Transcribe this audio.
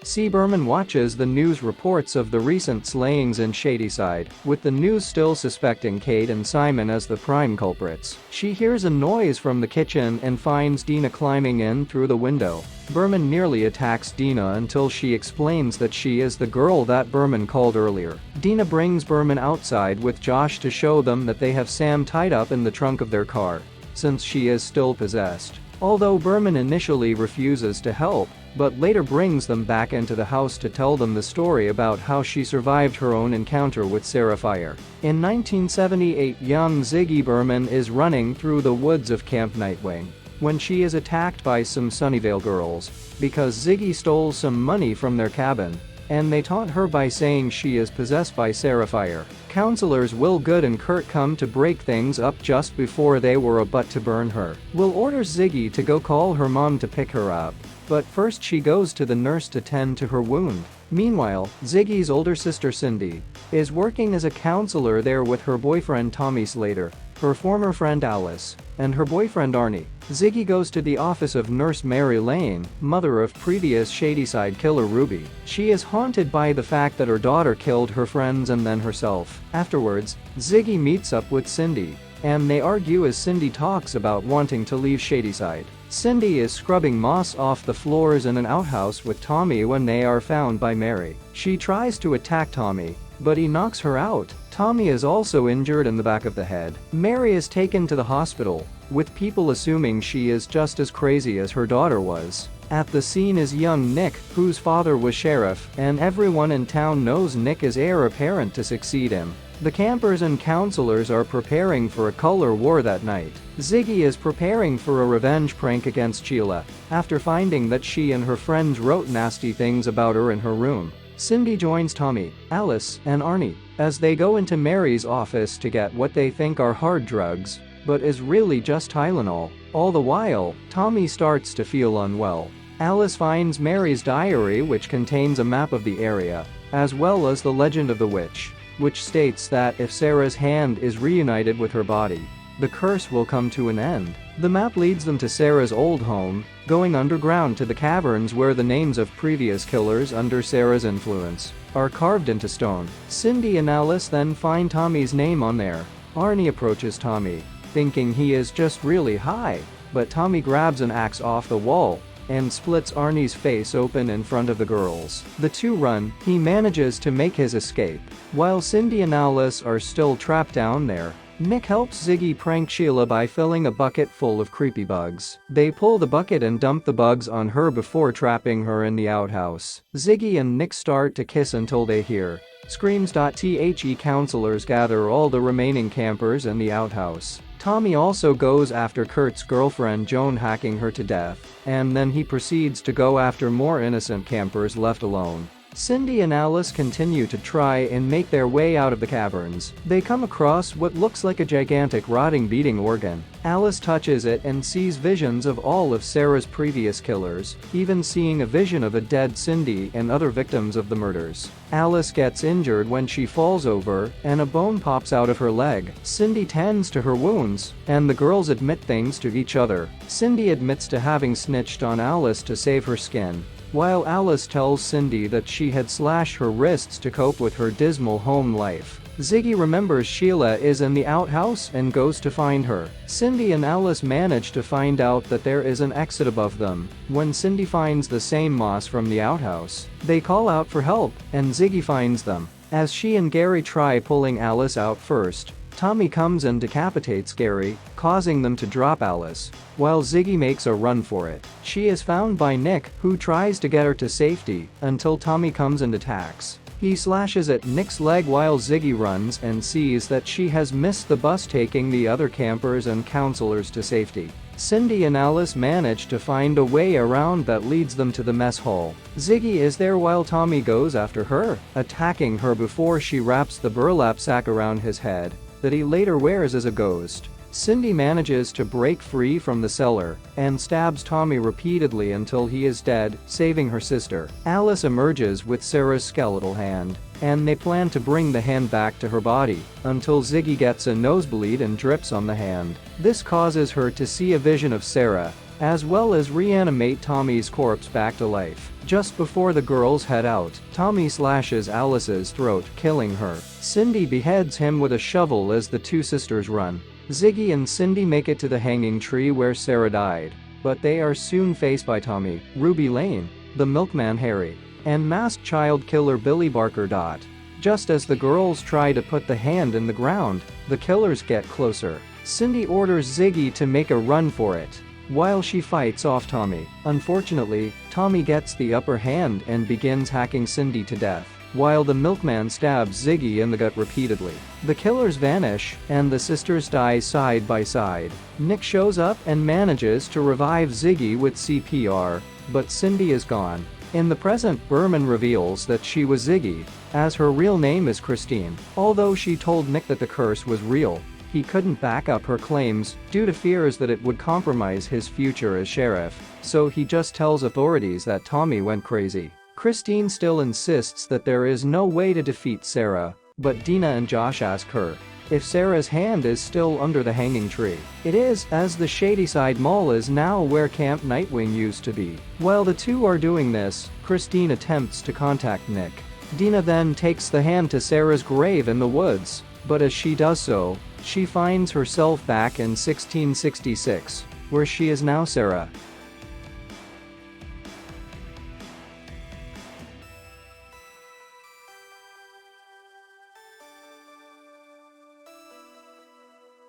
C. Berman watches the news reports of the recent slayings in Shadyside, with the news still suspecting Kate and Simon as the prime culprits. She hears a noise from the kitchen and finds Dina climbing in through the window. Berman nearly attacks Dina until she explains that she is the girl that Berman called earlier. Dina brings Berman outside with Josh to show them that they have Sam tied up in the trunk of their car, since she is still possessed. Although Berman initially refuses to help, but later brings them back into the house to tell them the story about how she survived her own encounter with Sarah Fire. In 1978, young Ziggy Berman is running through the woods of Camp Nightwing when she is attacked by some Sunnyvale girls because Ziggy stole some money from their cabin, and they taunt her by saying she is possessed by Sarah Fire. Counselors Will Good and Kurt come to break things up just before they were about to burn her. Will orders Ziggy to go call her mom to pick her up, but first she goes to the nurse to tend to her wound. Meanwhile, Ziggy's older sister Cindy is working as a counselor there with her boyfriend Tommy Slater, her former friend Alice, and her boyfriend Arnie. Ziggy goes to the office of Nurse Mary Lane, mother of previous Shadyside killer Ruby. She is haunted by the fact that her daughter killed her friends and then herself. Afterwards, Ziggy meets up with Cindy, and they argue as Cindy talks about wanting to leave Shadyside. Cindy is scrubbing moss off the floors in an outhouse with Tommy when they are found by Mary. She tries to attack Tommy, but he knocks her out. Tommy is also injured in the back of the head. Mary is taken to the hospital, with people assuming she is just as crazy as her daughter was. At the scene is young Nick, whose father was sheriff, and everyone in town knows Nick is heir apparent to succeed him. The campers and counselors are preparing for a color war that night. Ziggy is preparing for a revenge prank against Sheila, after finding that she and her friends wrote nasty things about her in her room. Cindy joins Tommy, Alice, and Arnie as they go into Mary's office to get what they think are hard drugs, but is really just Tylenol. All the while, Tommy starts to feel unwell. Alice finds Mary's diary, which contains a map of the area, as well as the legend of the witch, which states that if Sarah's hand is reunited with her body, the curse will come to an end. The map leads them to Sarah's old home, going underground to the caverns where the names of previous killers under Sarah's influence are carved into stone. Cindy and Alice then find Tommy's name on there. Arnie approaches Tommy, thinking he is just really high, but Tommy grabs an axe off the wall and splits Arnie's face open in front of the girls. The two run. He manages to make his escape. While Cindy and Alice are still trapped down there, Nick helps Ziggy prank Sheila by filling a bucket full of creepy bugs. They pull the bucket and dump the bugs on her before trapping her in the outhouse. Ziggy and Nick start to kiss until they hear screams. The counselors gather all the remaining campers in the outhouse. Tommy also goes after Kurt's girlfriend Joan, hacking her to death, and then he proceeds to go after more innocent campers left alone. Cindy and Alice continue to try and make their way out of the caverns. They come across what looks like a gigantic rotting beating organ. Alice touches it and sees visions of all of Sarah's previous killers, even seeing a vision of a dead Cindy and other victims of the murders. Alice gets injured when she falls over, and a bone pops out of her leg. Cindy tends to her wounds, and the girls admit things to each other. Cindy admits to having snitched on Alice to save her skin, while Alice tells Cindy that she had slashed her wrists to cope with her dismal home life. Ziggy remembers Sheila is in the outhouse and goes to find her. Cindy and Alice manage to find out that there is an exit above them. When Cindy finds the same moss from the outhouse, they call out for help, and Ziggy finds them. As she and Gary try pulling Alice out first, Tommy comes and decapitates Gary, causing them to drop Alice, while Ziggy makes a run for it. She is found by Nick, who tries to get her to safety, until Tommy comes and attacks. He slashes at Nick's leg while Ziggy runs and sees that she has missed the bus taking the other campers and counselors to safety. Cindy and Alice manage to find a way around that leads them to the mess hall. Ziggy is there while Tommy goes after her, attacking her before she wraps the burlap sack around his head that he later wears as a ghost. Cindy manages to break free from the cellar and stabs Tommy repeatedly until he is dead, saving her sister. Alice emerges with Sarah's skeletal hand, and they plan to bring the hand back to her body until Ziggy gets a nosebleed and drips on the hand. This causes her to see a vision of Sarah, as well as reanimate Tommy's corpse back to life. Just before the girls head out, Tommy slashes Alice's throat, killing her. Cindy beheads him with a shovel as the two sisters run. Ziggy and Cindy make it to the hanging tree where Sarah died, but they are soon faced by Tommy, Ruby Lane, the milkman Harry, and masked child killer Billy Barker. Just as the girls try to put the hand in the ground, the killers get closer. Cindy orders Ziggy to make a run for it, while she fights off Tommy. Unfortunately, Tommy gets the upper hand and begins hacking Cindy to death, while the milkman stabs Ziggy in the gut repeatedly. The killers vanish, and the sisters die side by side. Nick shows up and manages to revive Ziggy with CPR, but Cindy is gone. In the present, Berman reveals that she was Ziggy, as her real name is Christine. Although she told Nick that the curse was real, he couldn't back up her claims due to fears that it would compromise his future as sheriff, so he just tells authorities that Tommy went crazy. Christine still insists that there is no way to defeat Sarah, but Dina and Josh ask her if Sarah's hand is still under the hanging tree. It is, as the Shadyside Mall is now where Camp Nightwing used to be. While the two are doing this, Christine attempts to contact Nick. Dina then takes the hand to Sarah's grave in the woods, but as she does so, she finds herself back in 1666, where she is now Sarah.